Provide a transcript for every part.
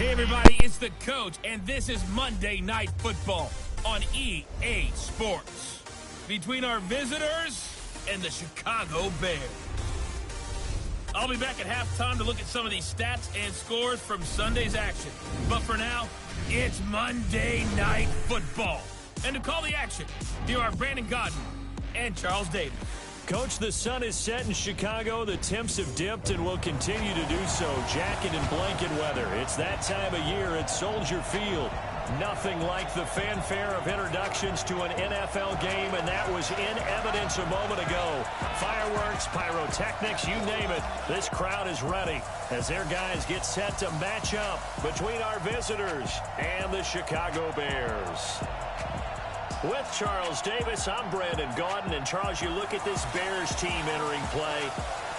Hey everybody, it's the coach, and this is Monday Night Football on EA Sports. Between our visitors and the Chicago Bears. I'll be back at halftime to look at some of these stats and scores from Sunday's action. But for now, it's Monday Night Football. And to call the action, here are Brandon Godden and Charles Davis. Coach, the sun is set in Chicago. The temps have dipped and will continue to do so. Jacket and blanket weather. It's that time of year at Soldier Field. Nothing like the fanfare of introductions to an NFL game, and that was in evidence a moment ago. Fireworks, pyrotechnics, you name it. This crowd is ready as their guys get set to match up between our visitors and the Chicago Bears. With Charles Davis, I'm Brandon Gaudin. And Charles, you look at this Bears team entering play.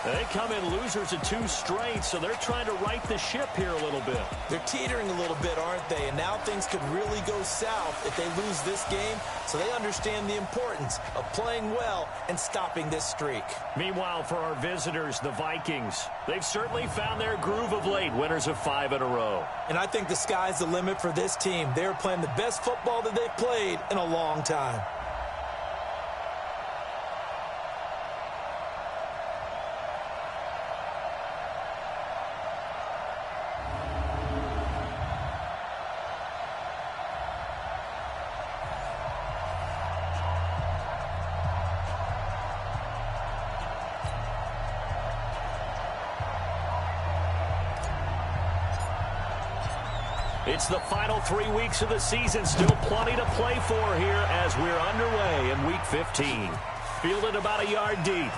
They come in losers of 2 straight, so they're trying to right the ship here a little bit. They're teetering a little bit, aren't they? And now things could really go south if they lose this game, so they understand the importance of playing well and stopping this streak. Meanwhile, for our visitors, the Vikings, they've certainly found their groove of late, winners of 5 in a row. And I think the sky's the limit for this team. They're playing the best football that they've played in a long time. It's the final 3 weeks of the season. Still plenty to play for here as we're underway in Week 15. Fielded about a yard deep.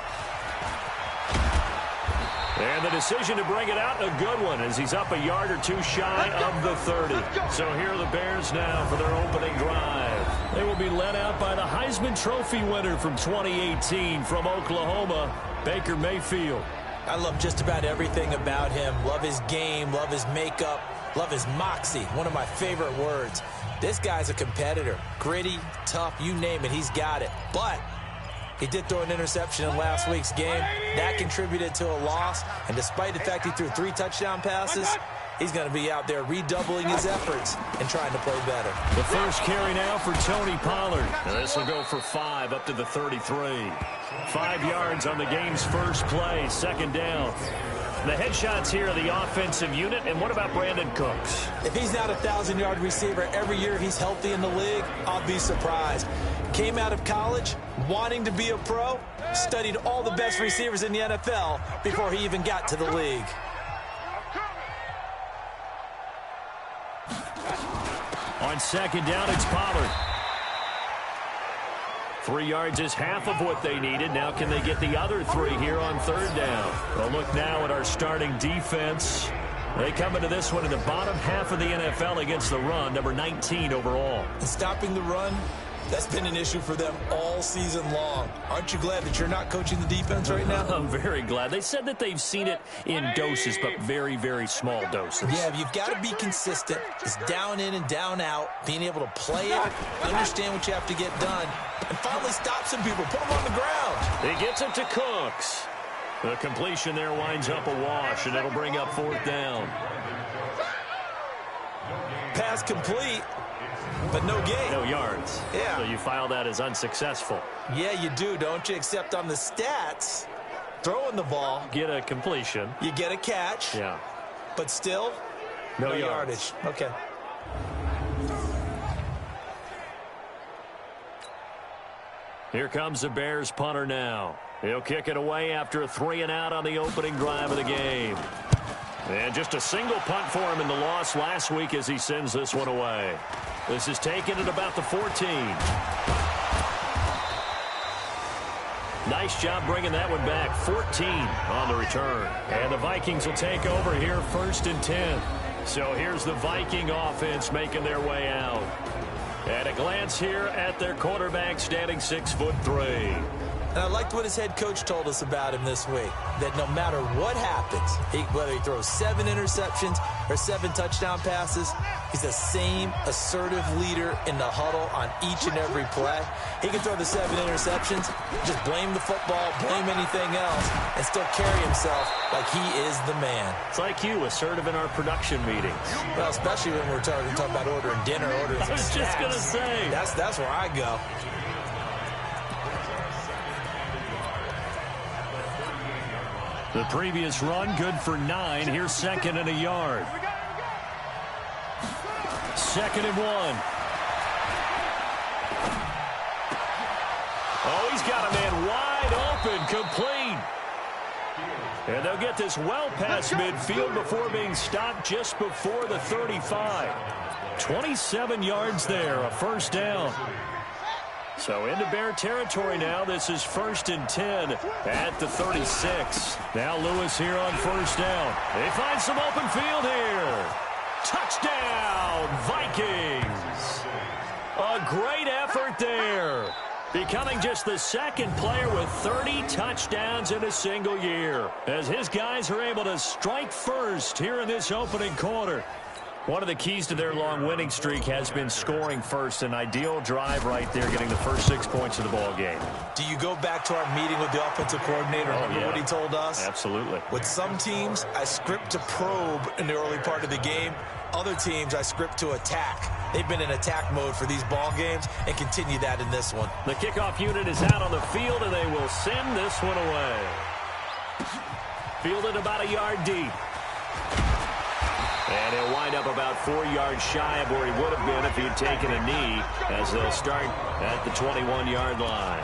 And the decision to bring it out, a good one, as he's up a yard or 2 shy of the 30. So here are the Bears now for their opening drive. They will be led out by the Heisman Trophy winner from 2018 from Oklahoma, Baker Mayfield. I love just about everything about him. Love his game, love his makeup, love his moxie, one of my favorite words. This guy's a competitor. Gritty, tough, you name it, he's got it. But he did throw an interception in last week's game. That contributed to a loss. And despite the fact he threw 3 touchdown passes, he's going to be out there redoubling his efforts and trying to play better. The first carry now for Tony Pollard. And this will go for 5 up to the 33. 5 yards on the game's first play, second down. The headshots here are the offensive unit. And what about Brandon Cooks? If he's not a 1,000-yard receiver every year he's healthy in the league, I'll be surprised. Came out of college wanting to be a pro, studied all the best receivers in the NFL before he even got to the league. On second down, it's Pollard. 3 yards is half of what they needed. Now can they get the other 3 here on third down? Well, look now at our starting defense. They come into this one in the bottom half of the NFL against the run, number 19 overall. And stopping the run, that's been an issue for them all season long. Aren't you glad that you're not coaching the defense right now? I'm very glad. They said that they've seen it in doses, but very, very small doses. Yeah, you've got to be consistent. It's down in and down out, being able to play it, understand what you have to get done, and finally stop some people, put them on the ground. He gets it to Cooks. The completion there winds up a wash, and it'll bring up 4th down. Pass complete. But no gain. No yards. Yeah. So you file that as unsuccessful. Yeah, you do, don't you? Except on the stats, throwing the ball. Get a completion. You get a catch. Yeah. But still, no yardage. Okay. Here comes the Bears punter now. He'll kick it away after a 3-and-out on the opening drive of the game. And just a single punt for him in the loss last week as he sends this one away. This is taken at about the 14. Nice job bringing that one back. 14 on the return. And the Vikings will take over here 1st and 10. So here's the Viking offense making their way out. At a glance here at their quarterback standing 6'3". And I liked what his head coach told us about him this week, that no matter what happens, whether he throws 7 interceptions or 7 touchdown passes, he's the same assertive leader in the huddle on each and every play. He can throw the 7 interceptions, just blame the football, blame anything else, and still carry himself like he is the man. It's like you, assertive in our production meetings. Well, especially when we're talking about ordering dinner, ordering some snacks. I was just going to say. That's where I go. The previous run, good for 9. Here's 2nd and a yard. 2nd and 1. Oh, he's got a man wide open, complete. And they'll get this well past midfield before being stopped just before the 35. 27 yards there, a first down. So into Bear territory now. This is 1st and 10 at the 36. Now Lewis here on first down. They find some open field here. Touchdown, Vikings. A great effort there. Becoming just the 2nd player with 30 touchdowns in a single year, as his guys are able to strike first here in this opening quarter. One of the keys to their long winning streak has been scoring first. An ideal drive right there, getting the first 6 points of the ball game. Do you go back to our meeting with the offensive coordinator? Remember what he told us? Absolutely. With some teams, I script to probe in the early part of the game. Other teams, I script to attack. They've been in attack mode for these ball games and continue that in this one. The kickoff unit is out on the field, and they will send this one away. Fielded about a yard deep. And he'll wind up about 4 yards shy of where he would have been if he had taken a knee, as they'll start at the 21-yard line.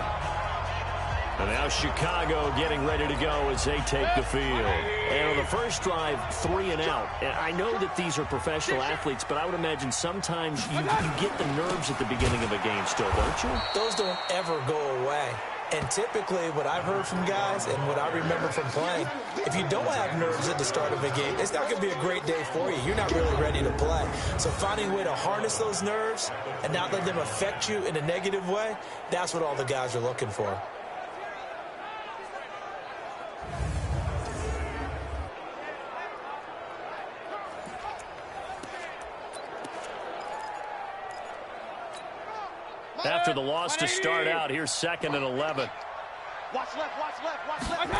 And now Chicago getting ready to go as they take the field. And on the first drive, 3 and out. And I know that these are professional athletes, but I would imagine sometimes you get the nerves at the beginning of a game still, don't you? Those don't ever go away. And typically, what I've heard from guys and what I remember from playing, if you don't have nerves at the start of a game, it's not going to be a great day for you. You're not really ready to play. So finding a way to harness those nerves and not let them affect you in a negative way, that's what all the guys are looking for. After the loss to start out, here's 2nd and 11. Watch left, watch left, watch left.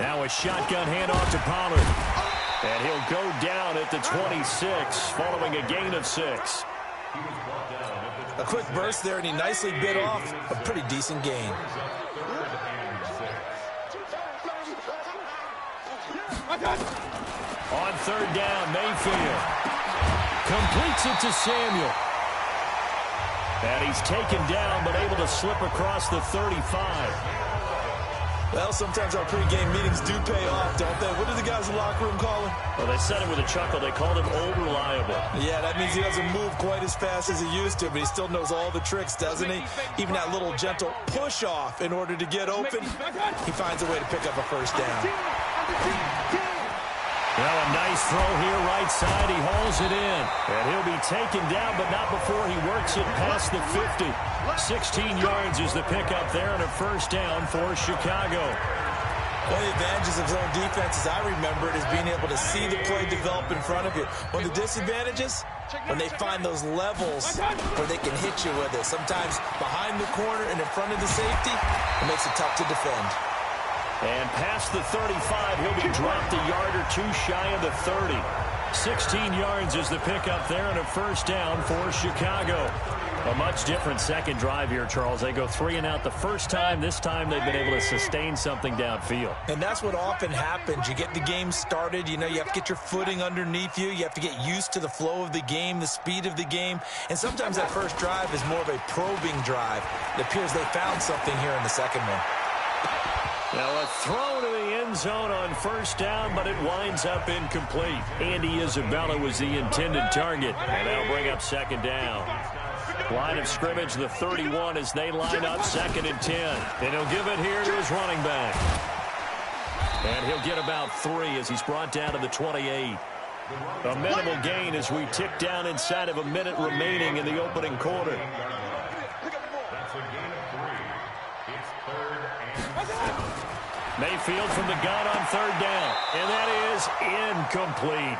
Now a shotgun handoff to Pollard. And he'll go down at the 26, following a gain of 6. A quick burst there, and he nicely bit off a pretty decent gain. On 3rd down, Mayfield completes it to Samuel. And he's taken down, but able to slip across the 35. Well, sometimes our pregame meetings do pay off, don't they? What do the guys in the locker room call him? Well, they said it with a chuckle. They called him old reliable. Yeah, that means he doesn't move quite as fast as he used to, but he still knows all the tricks, doesn't he? Even that little gentle push-off in order to get open, he finds a way to pick up a first down. Well, a nice throw here, right side. He hauls it in. And he'll be taken down, but not before he works it past the 50. 16 yards is the pickup there, and a first down for Chicago. One of the advantages of zone defense, as I remember it, is being able to see the play develop in front of you. One of the disadvantages, when they find those levels where they can hit you with it. Sometimes behind the corner and in front of the safety, it makes it tough to defend. And past the 35, he'll be dropped a yard or 2 shy of the 30. 16 yards is the pickup there, and a first down for Chicago. A much different second drive here, Charles. They go 3 and out the first time. This time they've been able to sustain something downfield. And that's what often happens. You get the game started. You know, you have to get your footing underneath you. You have to get used to the flow of the game, the speed of the game. And sometimes that first drive is more of a probing drive. It appears they found something here in the second one. Now a throw to the end zone on first down, but it winds up incomplete. Andy Isabella was the intended target, and that'll bring up second down. Line of scrimmage, the 31, as they line up 2nd and 10. And he'll give it here to his running back. And he'll get about 3 as he's brought down to the 28. A minimal gain as we tick down inside of a minute remaining in the opening quarter. Pick up the ball. That's a gain of 3. It's 3rd Mayfield from the gun on third down. And that is incomplete.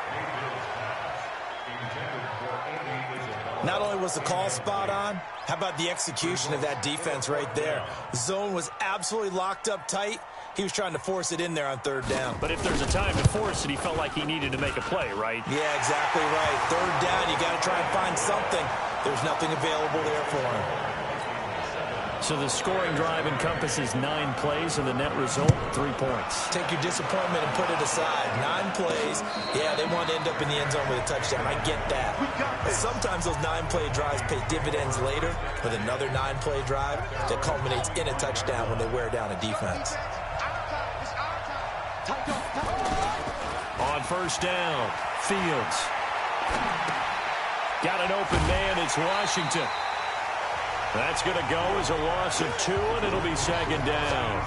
Not only was the call spot on, how about the execution of that defense right there? The zone was absolutely locked up tight. He was trying to force it in there on third down. But if there's a time to force it, he felt like he needed to make a play, right? Yeah, exactly right. Third down, you got to try and find something. There's nothing available there for him. So the scoring drive encompasses 9 plays, and the net result, 3 points. Take your disappointment and put it aside. 9 plays. Yeah, they want to end up in the end zone with a touchdown. I get that. But sometimes those 9-play drives pay dividends later with another 9-play drive that culminates in a touchdown when they wear down a defense. On first down, Fields. Got an open man. It's Washington. That's going to go as a loss of 2, and it'll be second down.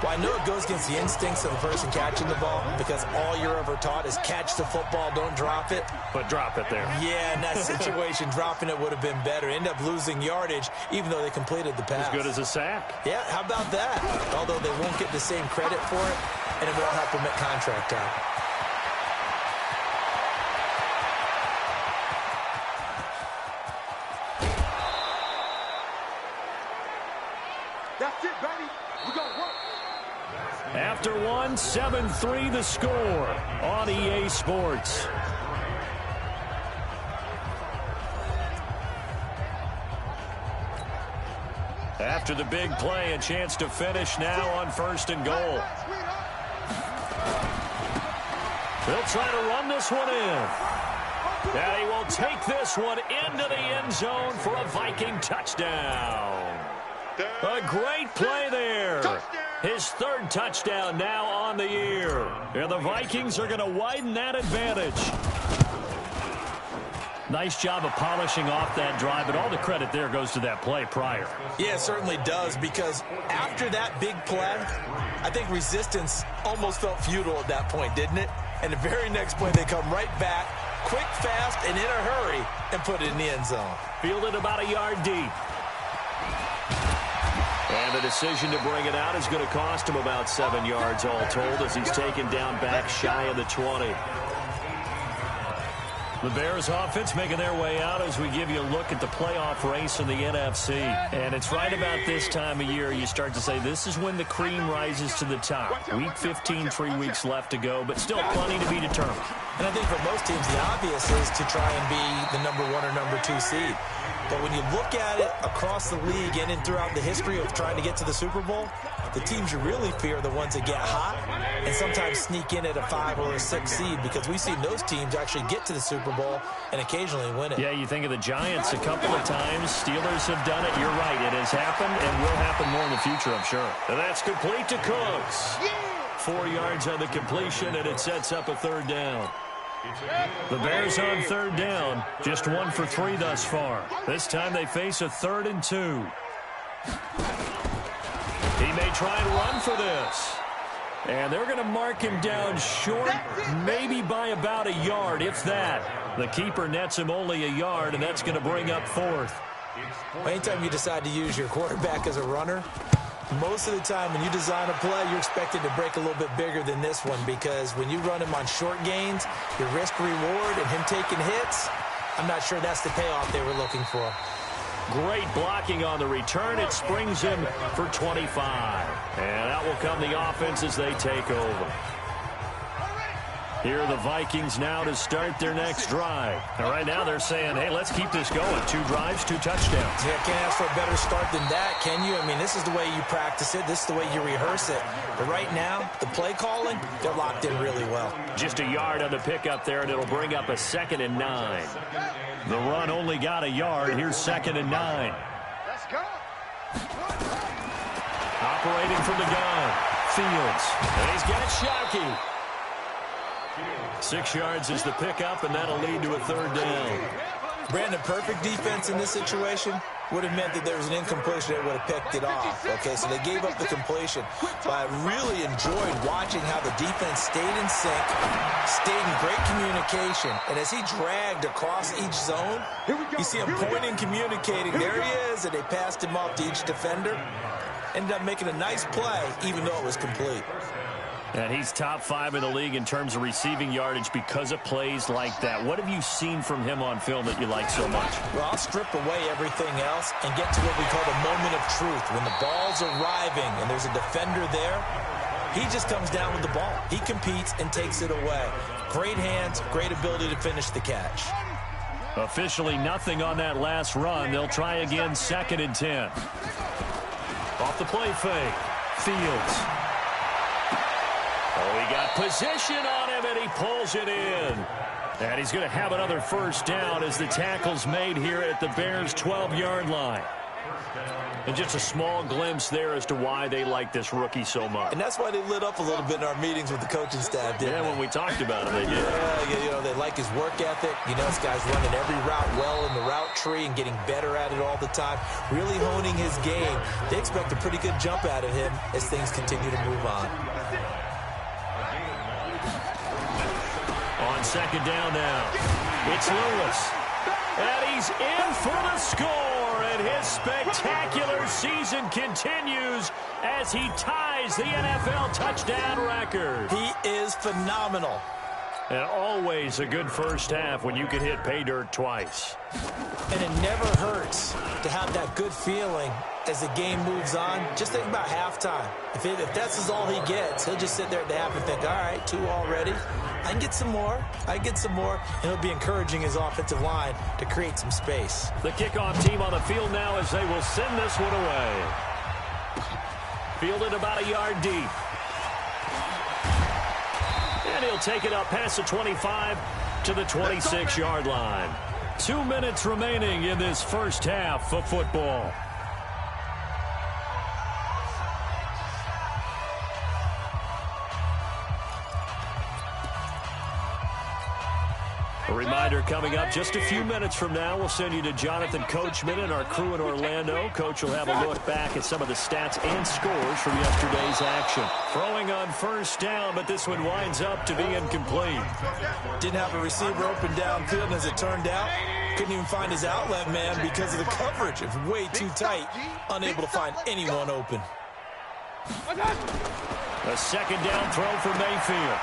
Well, I know it goes against the instincts of the person catching the ball because all you're ever taught is catch the football, don't drop it. But drop it there. Yeah, in that situation, dropping it would have been better. End up losing yardage, even though they completed the pass. As good as a sack. Yeah, how about that? Although they won't get the same credit for it, and it won't help them at contract time. That's it, baby. We gonna work. After 1, 7-3 the score on EA Sports. After the big play, a chance to finish now on first and goal. They'll try to run this one in. And he will take this one into the end zone for a Viking touchdown. A great play there. His 3rd touchdown now on the year. And the Vikings are going to widen that advantage. Nice job of polishing off that drive, but all the credit there goes to that play prior. Yeah, it certainly does, because after that big play, I think resistance almost felt futile at that point, didn't it? And the very next play, they come right back, quick, fast, and in a hurry, and put it in the end zone. Fielded about a yard deep. And the decision to bring it out is going to cost him about 7 yards all told as he's taken down back shy of the 20. The Bears offense making their way out as we give you a look at the playoff race in the NFC. And it's right about this time of year you start to say this is when the cream rises to the top. Week 15, 3 weeks left to go, but still plenty to be determined. And I think for most teams, the obvious is to try and be the number 1 or number 2 seed. But when you look at it across the league and throughout the history of trying to get to the Super Bowl, the teams you really fear are the ones that get hot and sometimes sneak in at a 5 or a 6 seed, because we've seen those teams actually get to the Super Bowl and occasionally win it. Yeah, you think of the Giants a couple of times. Steelers have done it. You're right. It has happened and will happen more in the future, I'm sure. And that's complete to Cooks. 4 yards on the completion, and it sets up a 3rd down. The Bears on 3rd down, just 1 for 3 thus far. This time they face a 3rd and 2. He may try and run for this. And they're going to mark him down short, maybe by about a yard, if that. The keeper nets him only a yard, and that's going to bring up 4th. Anytime you decide to use your quarterback as a runner, most of the time when you design a play, you're expected to break a little bit bigger than this one, because when you run him on short gains, your risk-reward and him taking hits, I'm not sure that's the payoff they were looking for. Great blocking on the return. It springs him for 25. And out will come the offense as they take over. Here are the Vikings now to start their next drive. And right now they're saying, hey, let's keep this going. 2 drives, 2 touchdowns. Yeah, can't ask for a better start than that, can you? I mean, this is the way you practice it. This is the way you rehearse it. But right now, the play calling, they're locked in really well. Just a yard on the pickup there, and it'll bring up a 2nd and 9. The run only got a yard. Here's 2nd and 9. Let's go. Operating from the gun, Fields. And he's got Shockey. 6 yards is the pickup, and that'll lead to a 3rd down. Brandon, perfect defense in this situation would have meant that there was an incompletion that would have picked it off. Okay, so they gave up the completion. But I really enjoyed watching how the defense stayed in sync, stayed in great communication. And as he dragged across each zone, you see him pointing, communicating. There he is, and they passed him off to each defender. ended up making a nice play, even though it was complete. And he's top 5 in the league in terms of receiving yardage because of plays like that. What have you seen from him on film that you like so much? Well, I'll strip away everything else and get to what we call the moment of truth. When the ball's arriving and there's a defender there, he just comes down with the ball. He competes and takes it away. Great hands, great ability to finish the catch. Officially nothing on that last run. They'll try again, 2nd and 10. Off the play fake. Fields. Oh, he got position on him, and he pulls it in. And he's going to have another first down as the tackle's made here at the Bears' 12-yard line. And just a small glimpse there as to why they like this rookie so much. And that's why they lit up a little bit in our meetings with the coaching staff, didn't they? When we talked about him, they did. Yeah, you know, they like his work ethic. You know, this guy's running every route well in the route tree and getting better at it all the time, really honing his game. They expect a pretty good jump out of him as things continue to move on. On 2nd down now, it's Lewis. And he's in for the score, and his spectacular season continues as he ties the NFL touchdown record. He is phenomenal. And always a good first half when you can hit pay dirt twice. And it never hurts to have that good feeling as the game moves on. Just think about halftime. If that's all he gets, he'll just sit there at the half and think, all right, 2 already. I can get some more. I can get some more. And he'll be encouraging his offensive line to create some space. The kickoff team on the field now as they will send this one away. Fielded about a yard deep. And he'll take it up past the 25 to the 26-yard line. 2 minutes remaining in this first half of football. A reminder coming up just a few minutes from now. We'll send you to Jonathan Coachman and our crew in Orlando. Coach will have a look back at some of the stats and scores from yesterday's action. Throwing on first down, but this one winds up to be incomplete. Didn't have a receiver open downfield, and as it turned out, couldn't even find his outlet man because of the coverage. It was way too tight, unable to find anyone open. A 2nd down throw for Mayfield.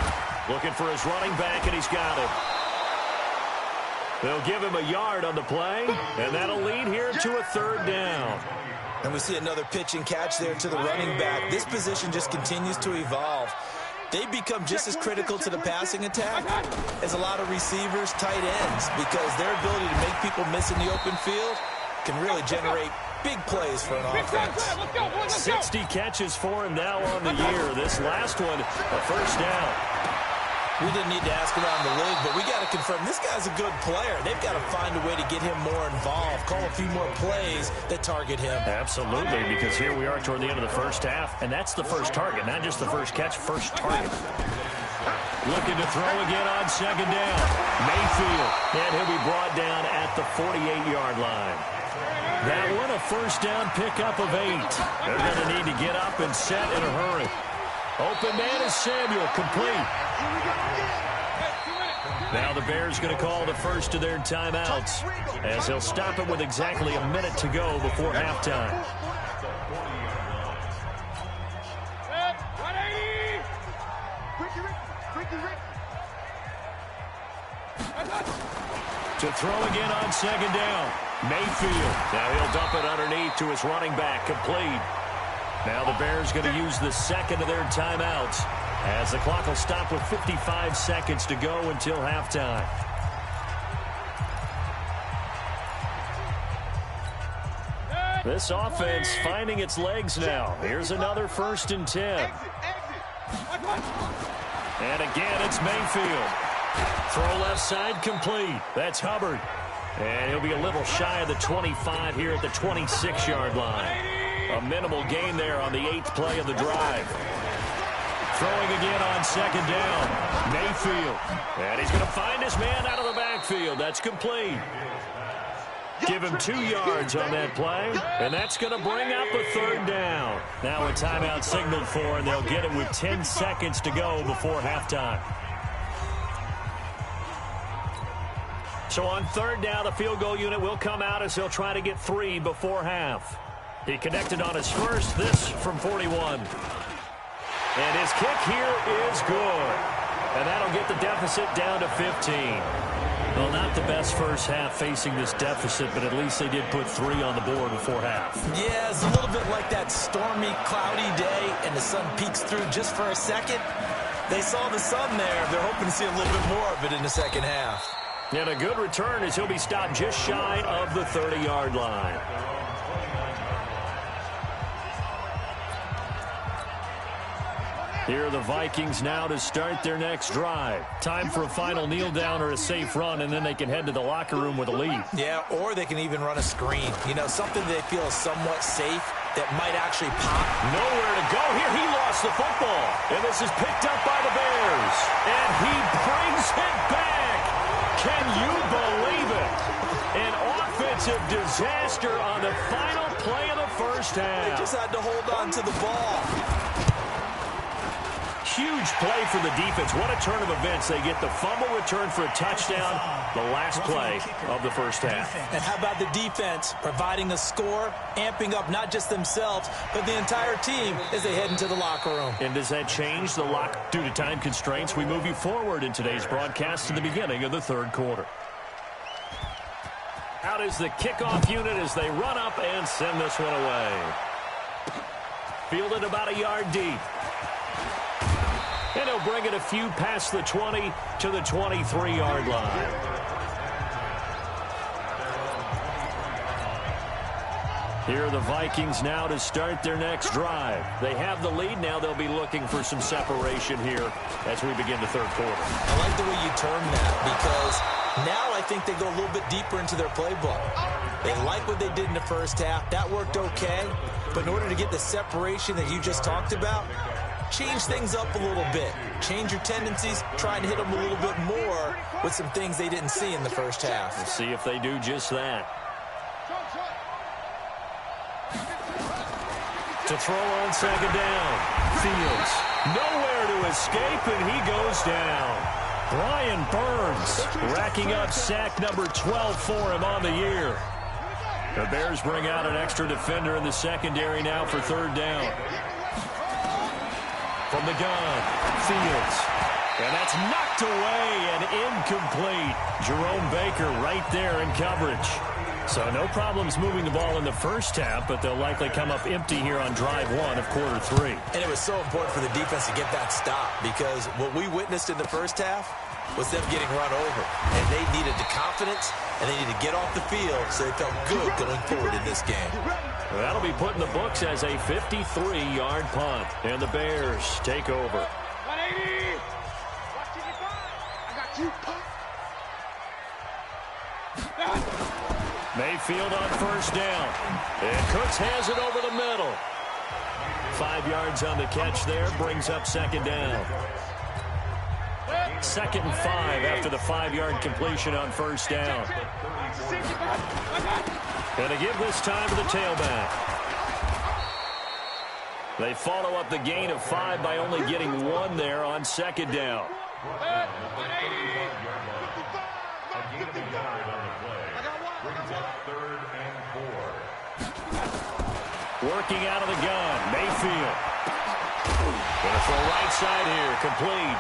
Looking for his running back, and he's got it. They'll give him a yard on the play, and that'll lead here to a 3rd down. And we see another pitch and catch there to the running back. This position just continues to evolve. They become just as critical to the passing attack as a lot of receivers, tight ends, because their ability to make people miss in the open field can really generate big plays for an offense. 60 catches for him now on the year. This last one, a first down. We didn't need to ask around the league, but we got to confirm this guy's a good player. They've got to find a way to get him more involved, call a few more plays that target him. Absolutely, because here we are toward the end of the first half, and that's the first target, not just the first catch, first target. Looking to throw again on 2nd down. Mayfield, and he'll be brought down at the 48-yard line. That one, a first down pickup of 8. They're going to need to get up and set in a hurry. Open man is Samuel, complete. Now the Bears going to call the first of their timeouts as they'll stop it with exactly a minute to go before halftime. To throw again on 2nd down. Mayfield. Now he'll dump it underneath to his running back, complete. Now the Bears going to use the 2nd of their timeouts as the clock will stop with 55 seconds to go until halftime. This offense finding its legs now. Here's another 1st and 10. And again, it's Mayfield. Throw left side, complete. That's Hubbard. And he'll be a little shy of the 25 here at the 26-yard line. A minimal gain there on the 8th play of the drive. Throwing again on 2nd down. Mayfield. And he's going to find his man out of the backfield. That's complete. Give him 2 yards on that play. And that's going to bring up a 3rd down. Now a timeout signaled for, and they'll get it with 10 seconds to go before halftime. So on 3rd down, the field goal unit will come out as they'll try to get 3 before half. He connected on his first, this from 41. And his kick here is good. And that'll get the deficit down to 15. Well, not the best first half facing this deficit, but at least they did put 3 on the board before half. Yeah, it's a little bit like that stormy, cloudy day, and the sun peeks through just for a second. They saw the sun there. They're hoping to see a little bit more of it in the second half. And a good return as he'll be stopped just shy of the 30-yard line. Here are the Vikings now to start their next drive. Time for a final kneel down or a safe run, and then they can head to the locker room with a lead. Yeah, or they can even run a screen. You know, something they feel is somewhat safe that might actually pop. Nowhere to go here. He lost the football. And this is picked up by the Bears. And he brings it back. Can you believe it? An offensive disaster on the final play of the first half. They just had to hold on to the ball. Huge play for the defense. What a turn of events. They get the fumble return for a touchdown, the last play of the first half. And how about the defense providing a score, amping up not just themselves, but the entire team as they head into the locker room. And does that change the lock? Due to time constraints, we move you forward in today's broadcast to the beginning of the third quarter. Out is the kickoff unit as they run up and send this one away. Fielded about a yard deep. And he'll bring it a few past the 20 to the 23-yard line. Here are the Vikings now to start their next drive. They have the lead. Now they'll be looking for some separation here as we begin the third quarter. I like the way you term that because now I think they go a little bit deeper into their playbook. They like what they did in the first half. That worked okay. But in order to get the separation that you just talked about, change things up a little bit. Change your tendencies, try and hit them a little bit more with some things they didn't see in the first half. We'll see if they do just that. To throw on second down. Fields nowhere to escape, and he goes down. Brian Burns racking up sack number 12 for him on the year. The Bears bring out an extra defender in the secondary now for third down. From the gun, Fields. And that's knocked away and incomplete. Jerome Baker right there in coverage. So no problems moving the ball in the first half, but they'll likely come up empty here on drive 1 of quarter 3. And it was so important for the defense to get that stop because what we witnessed in the first half was them getting run over. And they needed the confidence, and they needed to get off the field so they felt good going forward in this game. That'll be put in the books as a 53-yard punt. And the Bears take over. 180. Watch it, I got you, punt. Mayfield on first down. And Cooks has it over the middle. 5 yards on the catch there. Brings up second down. 2nd and 5 after the 5-yard completion on first down. And to give this time to the tailback. They follow up the gain of 5 by only getting 1 there on second down. Working out of the gun, Mayfield. Going to throw right side here, complete.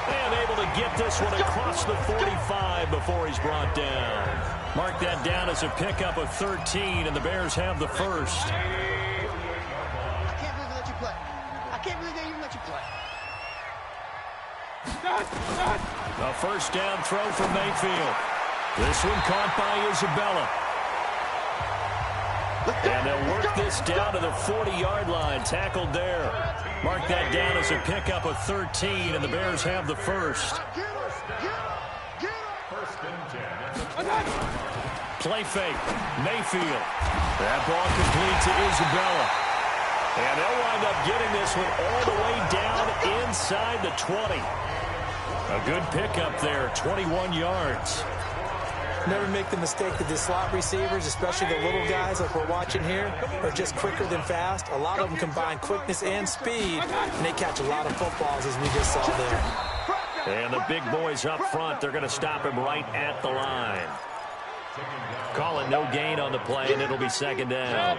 And able to get this one across the 45 before he's brought down. Mark that down as a pickup of 13, and the Bears have the first. I can't believe they let you play. I can't believe they even let you play. A first down throw from Mayfield. This one caught by Isabella. And they'll work this down to the 40-yard line. Tackled there. Mark that down as a pickup of 13, and the Bears have the first. Play fake. Mayfield. That ball complete to Isabella. And they'll wind up getting this one all the way down inside the 20. A good pickup there, 21 yards. Never make the mistake that the slot receivers, especially the little guys like we're watching here, are just quicker than fast. A lot of them combine quickness and speed, and they catch a lot of footballs as we just saw there. And the big boys up front, they're going to stop him right at the line. Calling no gain on the play, and it'll be second down.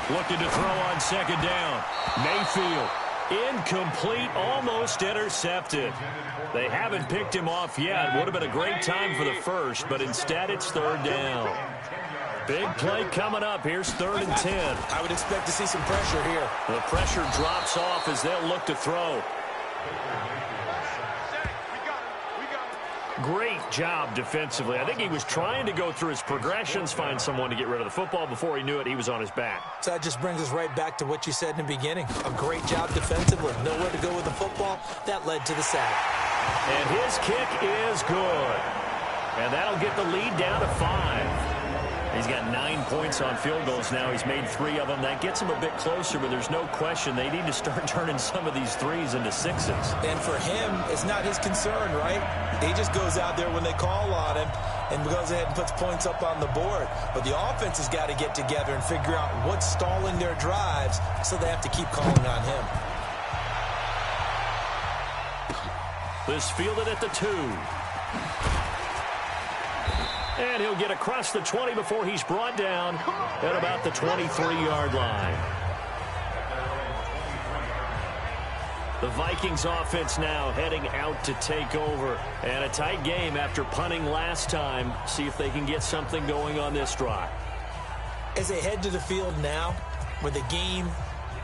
Looking to throw on second down. Mayfield. Incomplete, almost intercepted. They haven't picked him off yet. Would have been a great time for the first, but instead it's third down. Big play coming up. Here's 3rd and 10. I would expect to see some pressure here. The pressure drops off as they'll look to throw. Great job defensively. I think he was trying to go through his progressions, find someone to get rid of the football. Before he knew it, he was on his back. So that just brings us right back to what you said in the beginning. A great job defensively. Nowhere to go with the football. That led to the sack. And his kick is good. And that'll get the lead down to 5. He's got 9 points on field goals now. He's made 3 of them. That gets him a bit closer, but there's no question they need to start turning some of these 3s into 6s. And for him, it's not his concern, right? He just goes out there when they call on him and goes ahead and puts points up on the board. But the offense has got to get together and figure out what's stalling their drives, so they have to keep calling on him. This fielded at the 2. And he'll get across the 20 before he's brought down at about the 23-yard line. The Vikings offense now heading out to take over. And a tight game after punting last time. See if they can get something going on this drive. As they head to the field now, with the game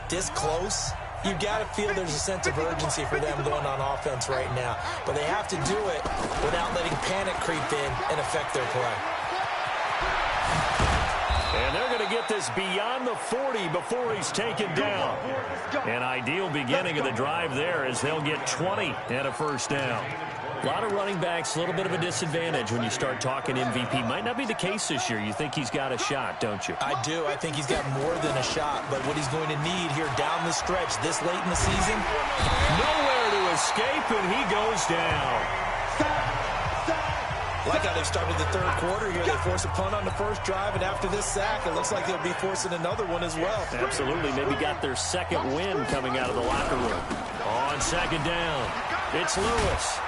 this close, you've got to feel there's a sense of urgency for them going on offense right now. But they have to do it without letting panic creep in and affect their play. And they're going to get this beyond the 40 before he's taken down. An ideal beginning of the drive there as they'll get 20 and a first down. A lot of running backs, a little bit of a disadvantage when you start talking MVP. Might not be the case this year. You think he's got a shot, don't you? I do. I think he's got more than a shot. But what he's going to need here down the stretch this late in the season, nowhere to escape, and he goes down. Like how they've started the third quarter here. They force a punt on the first drive, and after this sack, it looks like they'll be forcing another one as well. Absolutely. Maybe got their second win coming out of the locker room. On second down, it's Lewis.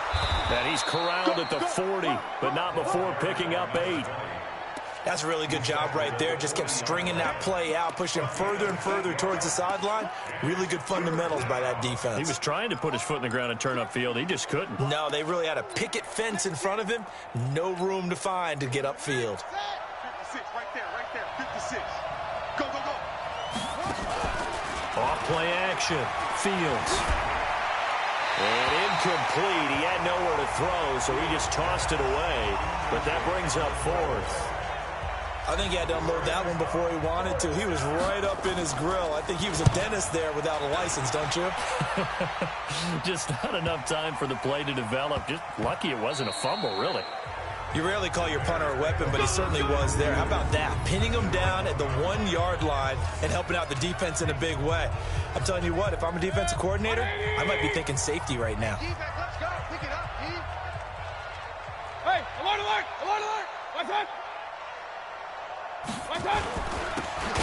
And he's corralled at the 40, but not before picking up 8. That's a really good job right there. Just kept stringing that play out, pushing further and further towards the sideline. Really good fundamentals by that defense. He was trying to put his foot in the ground and turn upfield. He just couldn't. No, they really had a picket fence in front of him. No room to find to get upfield. 56, right there, 56. Go, go, go. Off play action. Fields. And incomplete. He had nowhere to throw, so he just tossed it away. But that brings up 4th. I think he had to unload that one before he wanted to. He was right up in his grill. I think he was a dentist there without a license, don't you? Just not enough time for the play to develop. Just lucky it wasn't a fumble, really. You rarely call your punter a weapon, but he certainly was there. How about that? Pinning him down at the 1-yard line and helping out the defense in a big way. I'm telling you what, if I'm a defensive coordinator, I might be thinking safety right now. Defense, let's go. Pick it up, Steve. Hey, alert, alert, alert, alert. What's that?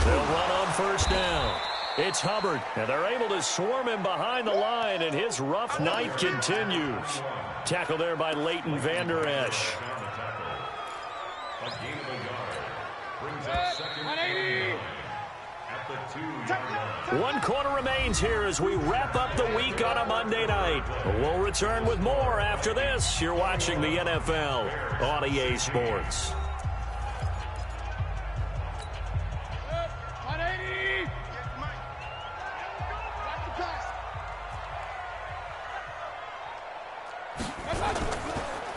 They'll run on first down. It's Hubbard, and they're able to swarm him behind the line, and his rough night continues. Tackle there by Leighton Vander Esch. 1 quarter remains here as we wrap up the week on a Monday night. We'll return with more after this. You're watching the NFL on EA Sports.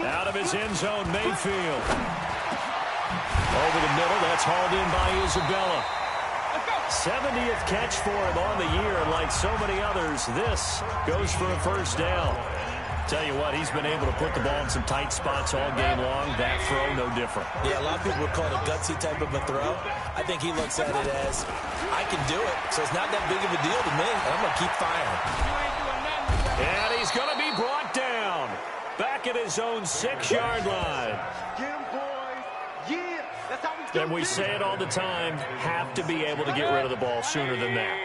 Out of his end zone, Mayfield. Over the middle, that's hauled in by Isabella. 70th catch for him on the year, and like so many others, this goes for a first down. Tell you what, he's been able to put the ball in some tight spots all game long. That throw, no different. Yeah, a lot of people would call it a gutsy type of a throw. I think he looks at it as, I can do it, so it's not that big of a deal to me, and I'm going to keep firing. And he's going to be brought down. Back at his own 6-yard line. Get him, boys. Yeah, that's how we do. And we say it all the time, have to be able to get rid of the ball sooner than that.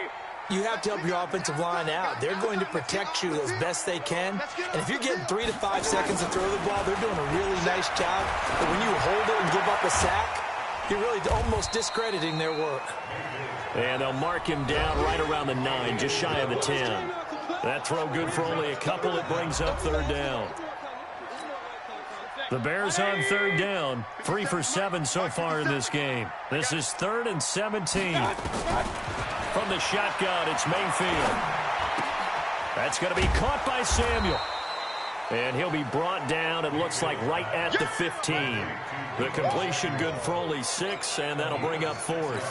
You have to help your offensive line out. They're going to protect you as best they can. And if you're getting 3 to 5 seconds to throw the ball, they're doing a really nice job. But when you hold it and give up a sack, you're really almost discrediting their work. And they'll mark him down right around the 9, just shy of the 10. That throw good for only a couple. It brings up 3rd down. The Bears on 3rd down, 3 for 7 so far in this game. This is 3rd and 17. From the shotgun, it's Mayfield. That's going to be caught by Samuel. And he'll be brought down, it looks like, right at the 15. The completion good for only 6, and that'll bring up 4th.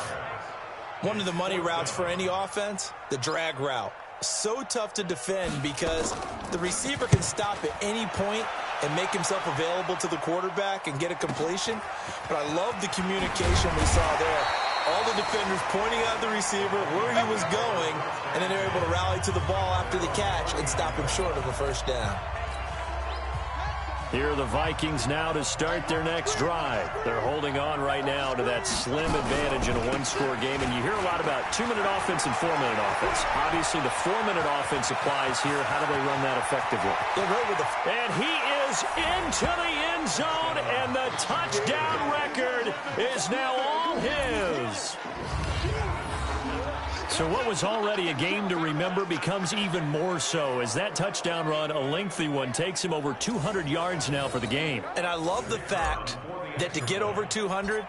One of the money routes for any offense, the drag route. So tough to defend because the receiver can stop at any point and make himself available to the quarterback and get a completion. But I love the communication we saw there. All the defenders pointing at the receiver where he was going, and then they're able to rally to the ball after the catch and stop him short of a 1st down. Here are the Vikings now to start their next drive. They're holding on right now to that slim advantage in a 1-score game. And you hear a lot about 2-minute offense and 4-minute offense. Obviously, the 4-minute offense applies here. How do they run that effectively? And he is into the end zone, and the touchdown record is now all his. So what was already a game to remember becomes even more so as that touchdown run, a lengthy one, takes him over 200 yards now for the game. And I love the fact that to get over 200,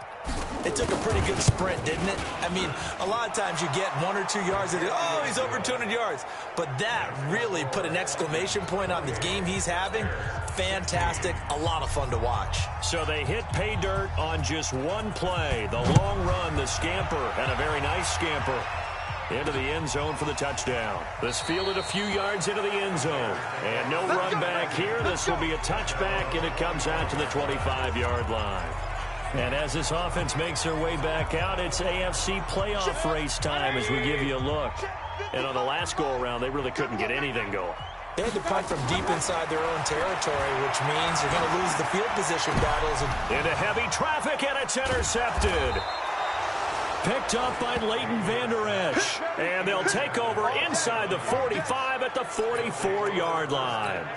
it took a pretty good sprint, didn't it? I mean, a lot of times you get 1 or 2 yards and oh, he's over 200 yards. But that really put an exclamation point on the game he's having. Fantastic, a lot of fun to watch. So they hit pay dirt on just one play. The long run, the scamper, and a very nice scamper into the end zone for the touchdown. This fielded a few yards into the end zone. And no run back here. This will be a touchback, and it comes out to the 25-yard line. And as this offense makes their way back out, it's AFC playoff race time as we give you a look. And on the last go-around, they really couldn't get anything going. They had to punt from deep inside their own territory, which means you're going to lose the field position battles. Into heavy traffic, and it's intercepted. Picked up by Leighton Vander Esch. And they'll take over inside the 45 at the 44-yard line.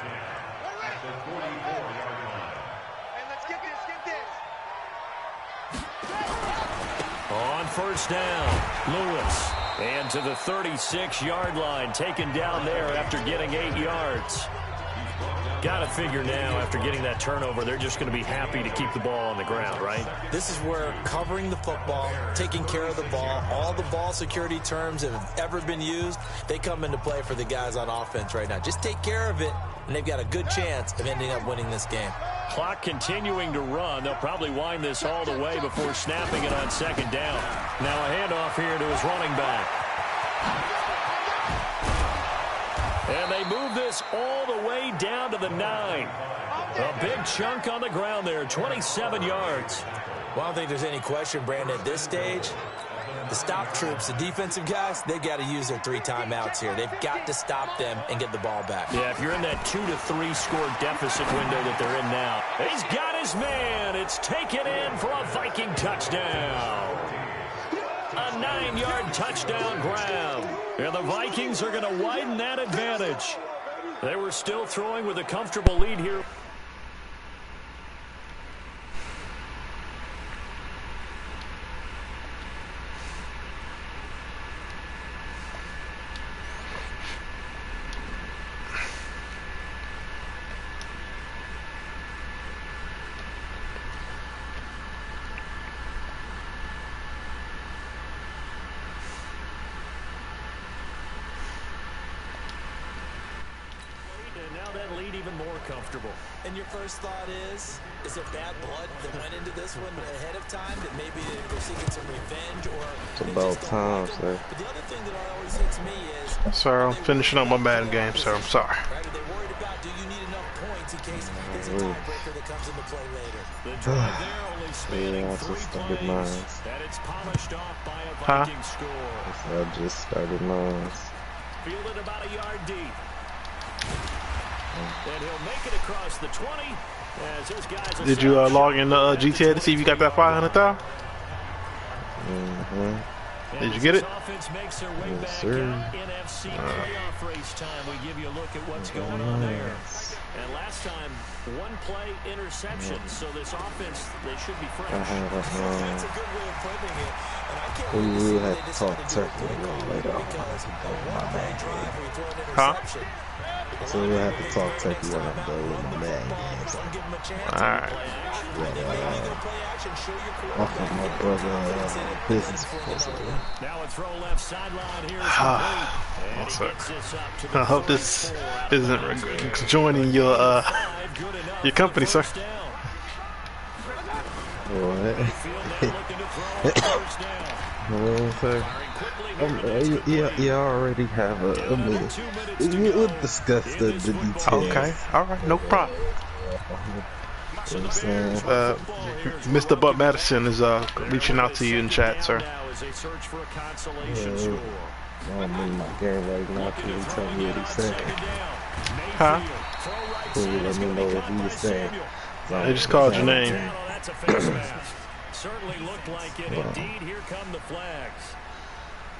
On 1st down, Lewis. And to the 36-yard line, taken down there after getting 8 yards. Got to figure now, after getting that turnover, they're just going to be happy to keep the ball on the ground, right? This is where covering the football, taking care of the ball, all the ball security terms that have ever been used, they come into play for the guys on offense right now. Just take care of it, and they've got a good chance of ending up winning this game. Clock continuing to run. They'll probably wind this all the way before snapping it on 2nd down. Now a handoff here to his running back. And they move this all the way down to the 9. A big chunk on the ground there, 27 yards. Well, I don't think there's any question, Brandon, at this stage, the stop troops, the defensive guys, they've got to use their 3 timeouts here. They've got to stop them and get the ball back. Yeah, if you're in that 2 to 3 score deficit window that they're in now, he's got his man. It's taken in for a Viking touchdown. A 9-yard touchdown grab. And the Vikings are going to widen that advantage. They were still throwing with a comfortable lead here. Comfortable. And your first thought is there bad blood that went into this one ahead of time, that maybe they're seeking some revenge, or it's about time, sir. But the other thing that always hits me is, sir, I'm finishing up my Madden game, sir. I'm sorry. Right? Are they worried about, do you need enough points in case there's a tiebreaker that comes into play later? The drive there only spanning 3 plays, and it's polished off by a Viking score. I just started mine. Fielded about a yard deep. And he'll make it across the 20. As those guys did you log in GTA to see if you got that 500,000? Did you get it? Yes, sir. NFC playoff race time. We give you a look at what's going on there. And last time, one play interception. So this offense, they should be fresh. That's a good way of putting it. And I can't We wait to see will how have they to decide talk to do turkey it a little later on. because one play drive where you throw an Huh? interception. So we'll have to talk turkey when I'm done with my Madden games. Don't give them a chance. Alright. Off of my brother business proposal. Now a throw left sideline here is complete. And One he sec. gets this up to the I hope this 34 isn't joining your company, sir. What? Sir. You already have a minute. We'll discuss the details. Okay, all right, no problem. You know what I'm saying? Mr. Butt Madison is reaching out to you in chat, sir. I don't need my game right now. Can you tell me what he said? Huh? Can you let me know what he was saying? They just called your name. Certainly looked like it. Indeed, here come the flags.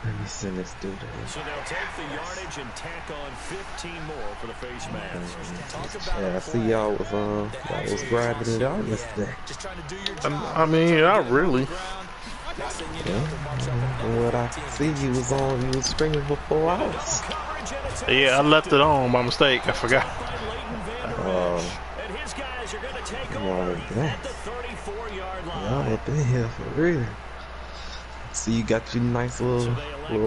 Let me send this dude in. So they'll take the yardage and tack on 15 more for the face mask. Yeah, I see y'all was grinding it out yesterday. I mean, not really. Yeah. From what I see, you was streaming for 4 hours. Yeah, I left it on by mistake. I forgot. Y'all with that. Y'all up in here for real. See, you got your nice little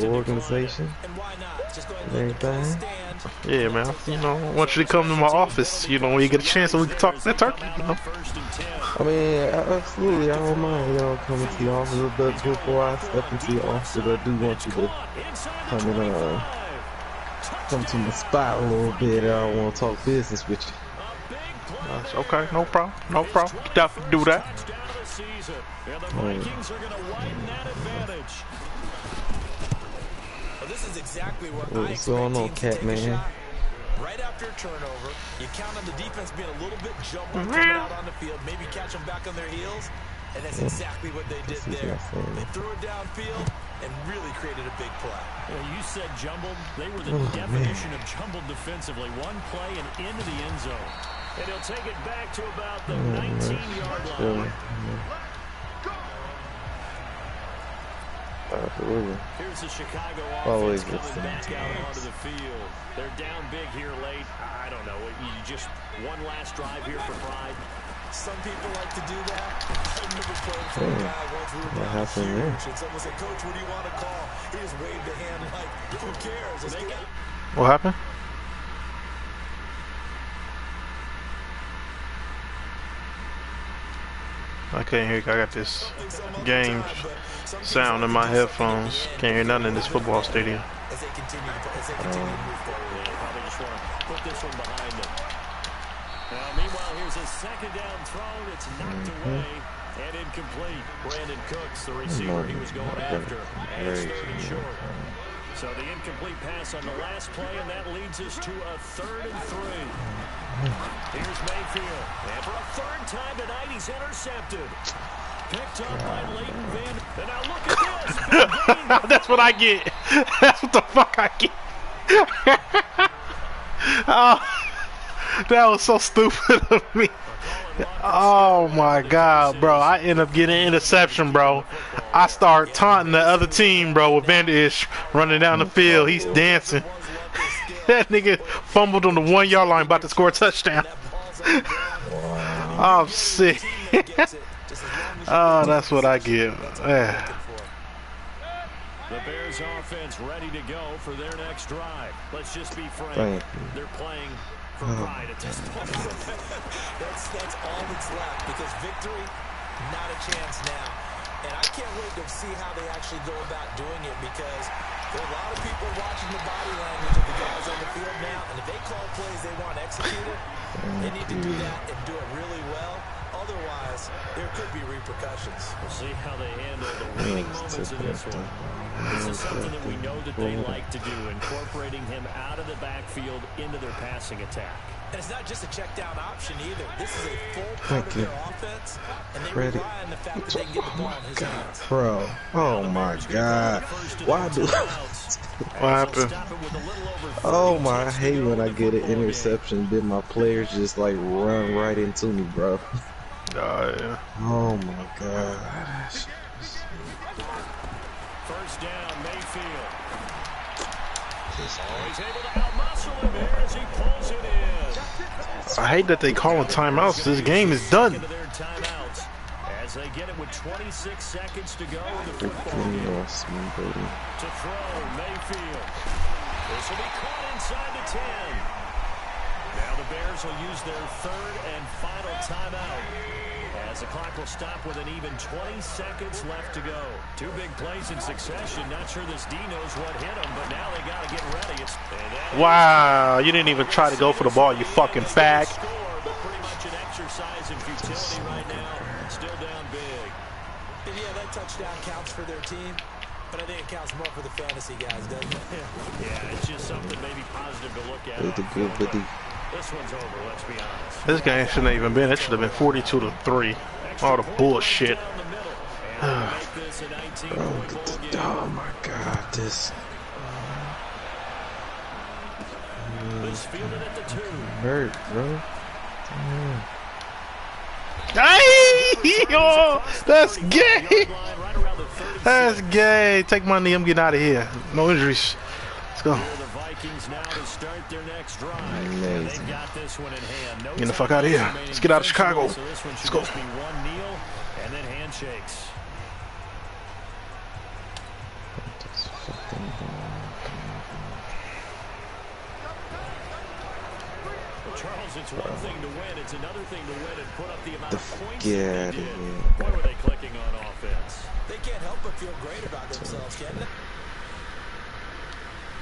organization and everything. Yeah, man. You know, I want you to come to my office. You know, when you get a chance, so we can talk that turkey. You know. I mean, absolutely, I don't mind y'all coming to the office. But before I step into your office, I do want you to come and come to my spot a little bit. I want to talk business with you. Okay, no problem. No problem. Definitely do that. This is exactly what What's going on, Cat Man? Right after a turnover, you count on the defense being a little bit jumbled coming out on the field, maybe catch them back on their heels, and that's exactly what they did there. They threw it downfield and really created a big play. Well, you said jumbled. They were the definition of jumbled defensively. One play and into the end zone. And he'll take it back to about the 19-yard line. Absolutely. Here's the Chicago Always offense gets coming back them out times. onto the field. They're down big here late. I don't know. You just one last drive here for pride. Some people like to do that. I remember playing for a guy once we were What down happened huge, there? and someone said, "Coach, what do you want to call?" He just waved a hand like, "Who cares? Let's get it." What happened? I can't hear. I got this game sound in my headphones. Can't hear nothing in this football stadium. As they continue to move forward. Probably just want to put this one behind them. Now, meanwhile, here's a second down throw. It's knocked away and incomplete. Brandon Cooks, the receiver he was going after. And it's third and short. So the incomplete pass on the last play, and that leads us to a 3rd and 3. Here's Mayfield. And for a third time tonight, he's intercepted. Picked up by Leighton Van. And now look at this. That's what I get. That's what the fuck I get. Oh, that was so stupid of me. Oh my god, bro. I end up getting an interception, bro. I start taunting the other team, bro, with Van Der Esch running down the field. He's dancing. That nigga fumbled on the 1-yard line, about to score a touchdown. I'm sick. Oh, that's what I get. Yeah. The Bears offense ready to go for their next drive. Let's just be frank. They're playing for pride at this point. That's all that's left, because victory, not a chance now. And I can't wait to see how they actually go about doing it, because there are a lot of people watching the body language of the guys on the field now, and if they call plays they want executed, they need to do that and do it really well. Otherwise, there could be repercussions. We'll see how they handle the waning moments of this one. This is something that we know that they like to do, incorporating him out of the backfield into their passing attack. And it's not just a check down option either. This is a full part of their offense, and they rely on the fact that they can get the ball in his hands. Bro, oh my God. Why do What happened? Oh my, I hate when I get an interception, then my players just like run right into me, bro. Yeah. Oh my God. First down, Mayfield. He's able to outmuscle him here as he pulls it in. I hate that they calling timeouts. This game is done. As they get it with 26 seconds to go in the football Freaking game. lost me, buddy. To throw, Mayfield. This will be caught inside the 10. Now the Bears will use their third and final timeout, as the clock will stop with an even 20 seconds left to go. Two big plays in succession. Not sure this D knows what hit him, but now they got to get ready. Wow, you didn't even try to go for the ball, you fucking fag. But pretty much an exercise in futility right now. Still down big. And yeah, that touchdown counts for their team, but I think it counts more for the fantasy guys, doesn't it? Yeah, it's just something maybe positive to look at. This one's over, let's be honest. This game shouldn't have even been. It should have been 42-3. All the bullshit. Oh my God, this. Hurt, bro. Hey, yo, that's gay. That's gay. Take my knee. I'm getting out of here. No injuries. Let's go. Amazing. Getting the fuck out of here. Let's get out of Chicago. Let's go. And then handshakes. Charles, it's one thing to win, it's another thing to win and put up the amount of points that they did. What were they clicking on offense? They can't help but feel great about themselves, can they?